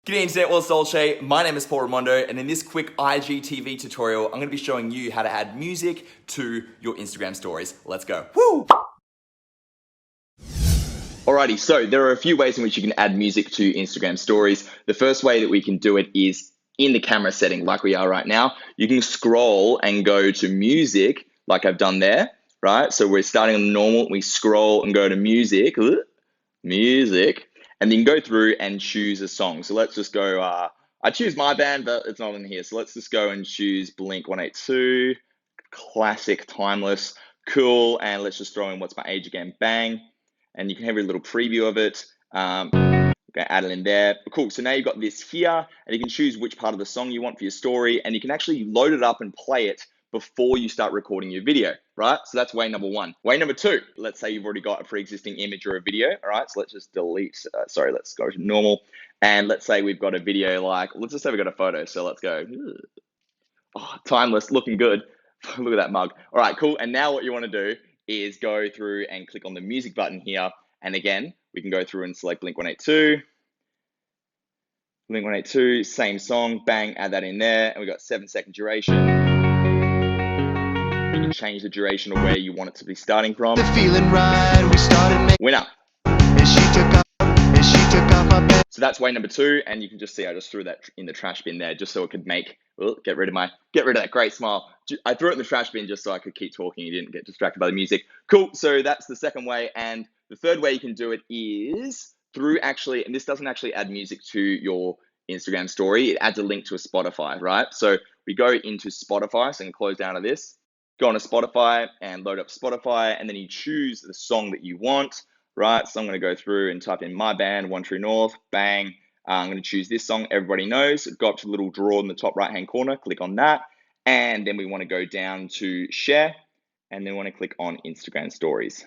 G'day Internet, well, it's dolcé. My name is Paul Ramondo, and in this quick IGTV tutorial, I'm going to be showing you how to add music to your Instagram stories. Let's go. Woo! Alrighty, so there are a few ways in which you can add music to Instagram stories. The first way that we can do it is in the camera setting, like we are right now. You can scroll and go to music, like I've done there, right? So we're starting on normal, we scroll and go to music, and then go through and choose a song. So let's just go, I choose my band, but it's not in here. So let's just go and choose blink-182, classic, timeless, cool, and let's just throw in What's My Age Again, bang. And you can have a little preview of it. Okay, add it in there. Cool, so now you've got this here, and you can choose which part of the song you want for your story, and you can actually load it up and play it before you start recording your video, right? So that's way number one. Way number two, let's say you've already got a pre-existing image or a video, all right? So let's just delete, let's go to normal. And let's say we've got a video like, let's just say we've got a photo. So let's go, oh, timeless, looking good. Look at that mug. All right, cool. And now what you wanna do is go through and click on the music button here. And again, we can go through and select Blink-182. Blink-182, same song, bang, add that in there. And we've got 7-second duration. You can change the duration of where you want it to be starting from. The feeling right, we started Winner. and she took off my bed. So that's way number two, and you can just see I just threw that in the trash bin there just so it could make, get rid of that great smile. I threw it in the trash bin just so I could keep talking. You didn't get distracted by the music. Cool, so that's the second way, and the third way you can do it is through actually, and this doesn't actually add music to your Instagram story, it adds a link to a Spotify, right? So we go into Spotify, so I can close down to this. Go on to Spotify and load up Spotify, and then you choose the song that you want, right? So I'm going to go through and type in my band, One True North, bang. I'm going to choose this song, Everybody Knows. Go up to the little drawer in the top right-hand corner, click on that, and then we want to go down to share, and then we want to click on Instagram Stories.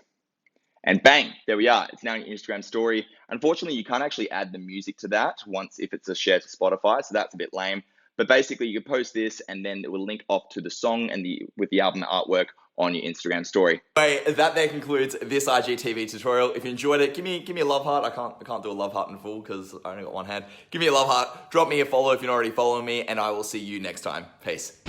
And bang, there we are. It's now an Instagram story. Unfortunately, you can't actually add the music to that if it's a share to Spotify, so that's a bit lame. But basically, you can post this, and then it will link off to the song and with the album artwork on your Instagram story. Anyway, that there concludes this IGTV tutorial. If you enjoyed it, give me a love heart. I can't do a love heart in full because I only got one hand. Give me a love heart. Drop me a follow if you're not already following me, and I will see you next time. Peace.